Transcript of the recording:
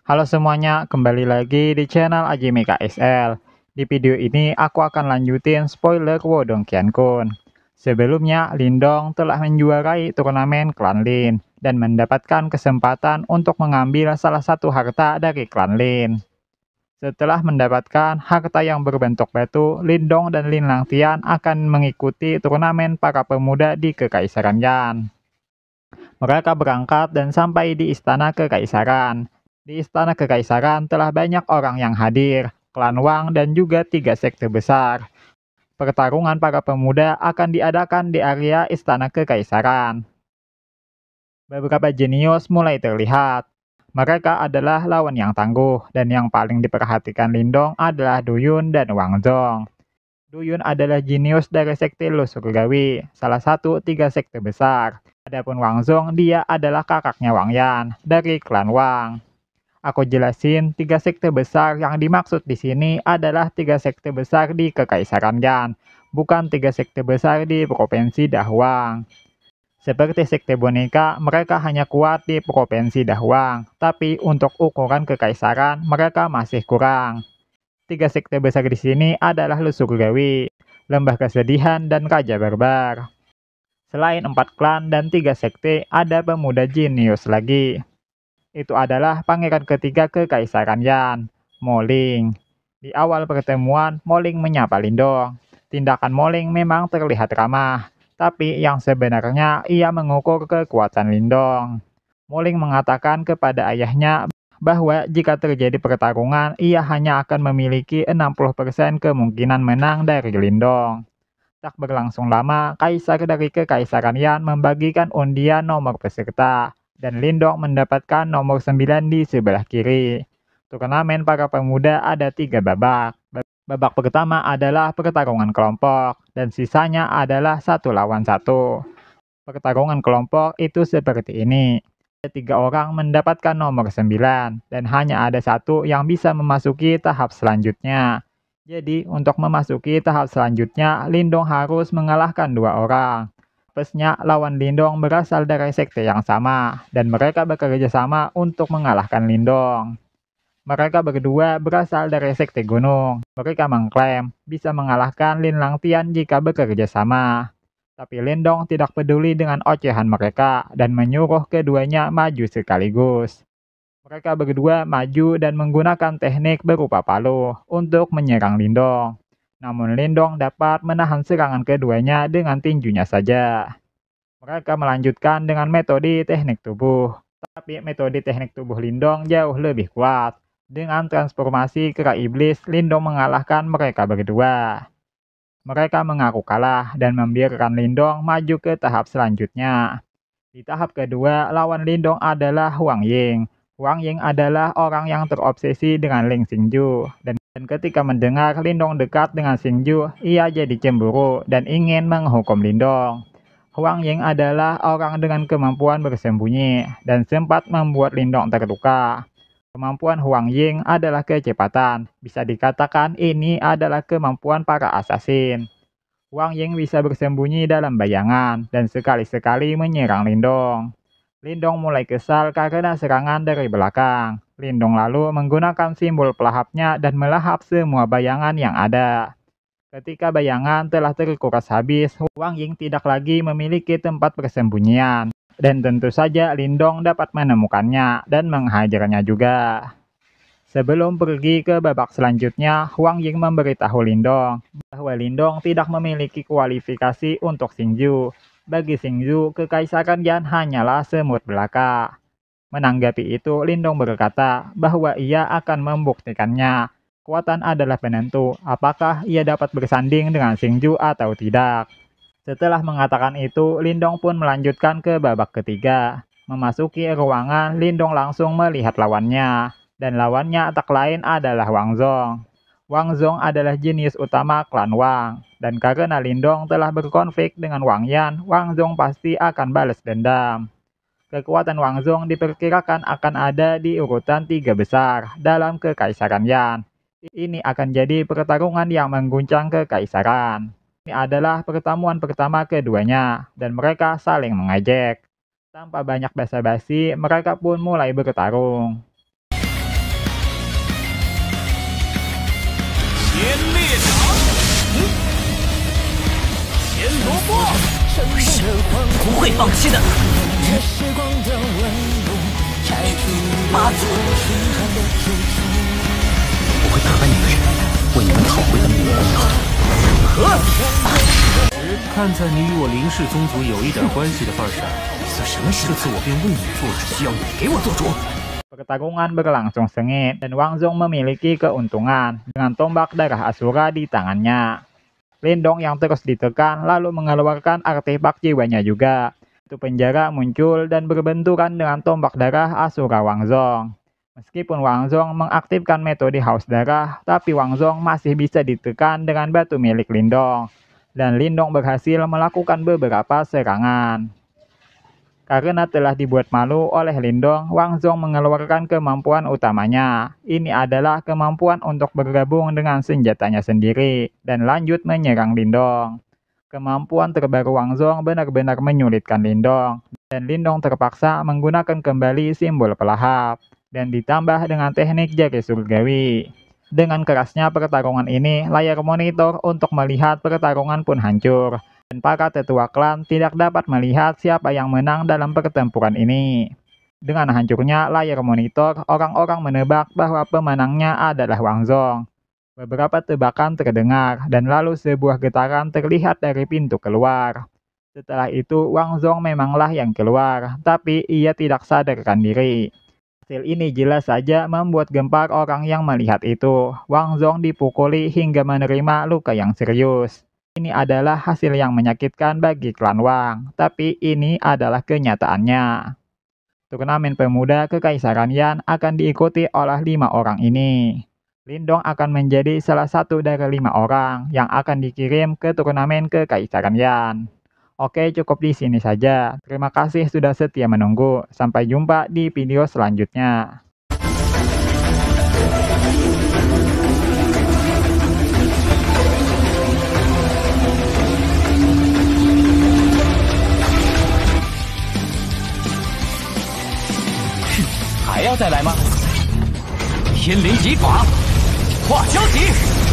Halo semuanya, kembali lagi di channel Ajimi KSL. Di video ini aku akan lanjutin spoiler Wodong Qiankun. Sebelumnya, Lindong telah menjuarai turnamen klan Lin dan mendapatkan kesempatan untuk mengambil salah satu harta dari klan Lin. Setelah mendapatkan harta yang berbentuk batu, Lindong dan Lin Langtian akan mengikuti turnamen para pemuda di Kekaisaran Yan. Mereka berangkat dan sampai di Istana Kekaisaran. Di Istana Kekaisaran telah banyak orang yang hadir, klan Wang dan juga 3 sekte besar. Pertarungan para pemuda akan diadakan di area Istana Kekaisaran. Beberapa jenius mulai terlihat. Mereka adalah lawan yang tangguh, dan yang paling diperhatikan Lindong adalah Duyun dan Wang Zhong. Duyun adalah jenius dari sekte Lu Surgawi, salah satu 3 sekte besar. Adapun Wang Zhong, dia adalah kakaknya Wang Yan dari klan Wang. Aku jelasin 3 sekte besar yang dimaksud di sini adalah 3 sekte besar di Kekaisaran Yan, bukan 3 sekte besar di Provinsi Dahwang. Seperti sekte boneka, mereka hanya kuat di Provinsi Dahwang, tapi untuk ukuran kekaisaran mereka masih kurang. 3 sekte besar di sini adalah Lu Surgawi, Lembah Kesedihan, dan Raja Barbar. Selain 4 klan dan 3 sekte, ada pemuda jenius lagi. Itu adalah pangeran ketiga Kekaisaran Yan, Moling. Di awal pertemuan, Moling menyapa Lindong. Tindakan Moling memang terlihat ramah, tapi yang sebenarnya ia mengukur kekuatan Lindong. Moling mengatakan kepada ayahnya bahwa jika terjadi pertarungan, ia hanya akan memiliki 60% kemungkinan menang dari Lindong. Tak berlangsung lama, kaisar dari Kekaisaran Yan membagikan undian nomor peserta, dan Lindong mendapatkan nomor 9 di sebelah kiri. Turnamen para pemuda ada 3 babak. Babak pertama adalah pertarungan kelompok, dan sisanya adalah 1 lawan 1. Pertarungan kelompok itu seperti ini. Ada 3 orang mendapatkan nomor 9, dan hanya ada 1 yang bisa memasuki tahap selanjutnya. Jadi, untuk memasuki tahap selanjutnya, Lindong harus mengalahkan 2 orang. Plusnya, lawan Lindong berasal dari sekte yang sama, dan mereka bekerja sama untuk mengalahkan Lindong. Mereka berdua berasal dari sekte gunung. Mereka mengklaim bisa mengalahkan Lin Langtian jika bekerja sama. Tapi Lindong tidak peduli dengan ocehan mereka dan menyuruh keduanya maju sekaligus. Mereka berdua maju dan menggunakan teknik berupa palu untuk menyerang Lindong. Namun Lindong dapat menahan serangan keduanya dengan tinjunya saja. Mereka melanjutkan dengan metode teknik tubuh. Tapi metode teknik tubuh Lindong jauh lebih kuat. Dengan transformasi kera iblis, Lindong mengalahkan mereka berdua. Mereka mengaku kalah dan membiarkan Lindong maju ke tahap selanjutnya. Di tahap kedua, lawan Lindong adalah Huang Ying. Huang Ying adalah orang yang terobsesi dengan Ling Xingju. Dan ketika mendengar Lindong dekat dengan Xingju, ia jadi cemburu dan ingin menghukum Lindong. Huang Ying adalah orang dengan kemampuan bersembunyi dan sempat membuat Lindong terluka. Kemampuan Huang Ying adalah kecepatan. Bisa dikatakan ini adalah kemampuan para asasin. Huang Ying bisa bersembunyi dalam bayangan dan sekali-sekali menyerang Lindong. Lindong mulai kesal karena serangan dari belakang. Lindong lalu menggunakan simbol pelahapnya dan melahap semua bayangan yang ada. Ketika bayangan telah terkuras habis, Huang Ying tidak lagi memiliki tempat persembunyian. Dan tentu saja Lindong dapat menemukannya dan menghajarnya juga. Sebelum pergi ke babak selanjutnya, Huang Ying memberitahu Lindong bahwa Lindong tidak memiliki kualifikasi untuk Xingju. Bagi Xingju, Kekaisaran Yan hanyalah semut belaka. Menanggapi itu, Lindong berkata bahwa ia akan membuktikannya. Kekuatan adalah penentu, apakah ia dapat bersanding dengan Xingju atau tidak. Setelah mengatakan itu, Lindong pun melanjutkan ke babak ketiga. Memasuki ruangan, Lindong langsung melihat lawannya. Dan lawannya tak lain adalah Wang Zhong. Wang Zhong adalah jenius utama klan Wang. Dan karena Lindong telah berkonflik dengan Wang Yan, Wang Zhong pasti akan balas dendam. Kekuatan Wang Zhong diperkirakan akan ada di urutan 3 besar dalam Kekaisaran Yan. Ini akan jadi pertarungan yang mengguncang Kekaisaran. Ini adalah pertemuan pertama keduanya, dan mereka saling mengejek. Tanpa banyak basa-basi, mereka pun mulai bertarung. 不是，不会放弃的。八祖，我会打败你们人，为你们讨回了灭国的和。看在你与我林氏宗族有一点关系的份上，算什么事？这次我便为你做主，需要你给我做主。 Pertarungan berlangsung sengit dan Wang Zhong memiliki keuntungan dengan tombak darah Asura di tangannya. Lindong yang terus ditekan lalu mengeluarkan artefak jiwanya juga. Itu penjara muncul dan berbenturan dengan tombak darah Asura Wang Zhong. Meskipun Wang Zhong mengaktifkan metode haus darah, tapi Wang Zhong masih bisa ditekan dengan batu milik Lindong. Dan Lindong berhasil melakukan beberapa serangan. Karena telah dibuat malu oleh Lindong, Wang Zhong mengeluarkan kemampuan utamanya. Ini adalah kemampuan untuk bergabung dengan senjatanya sendiri dan lanjut menyerang Lindong. Kemampuan terbaru Wang Zhong benar-benar menyulitkan Lindong, dan Lindong terpaksa menggunakan kembali simbol pelahap, dan ditambah dengan teknik jari surgawi. Dengan kerasnya pertarungan ini, layar monitor untuk melihat pertarungan pun hancur. Dan para tetua klan tidak dapat melihat siapa yang menang dalam pertempuran ini. Dengan hancurnya layar monitor, orang-orang menebak bahwa pemenangnya adalah Wang Zhong. Beberapa tebakan terdengar, dan lalu sebuah getaran terlihat dari pintu keluar. Setelah itu, Wang Zhong memanglah yang keluar, tapi ia tidak sadarkan diri. Hasil ini jelas saja membuat gempar orang yang melihat itu. Wang Zhong dipukuli hingga menerima luka yang serius. Ini adalah hasil yang menyakitkan bagi klan Wang, tapi ini adalah kenyataannya. Turnamen pemuda Kekaisaran Yan akan diikuti oleh 5 orang ini. Lindong akan menjadi salah satu dari 5 orang yang akan dikirim ke turnamen Kekaisaran Yan. Oke, cukup di sini saja. Terima kasih sudah setia menunggu. Sampai jumpa di video selanjutnya. 还要再来吗？天灵极法，化交集。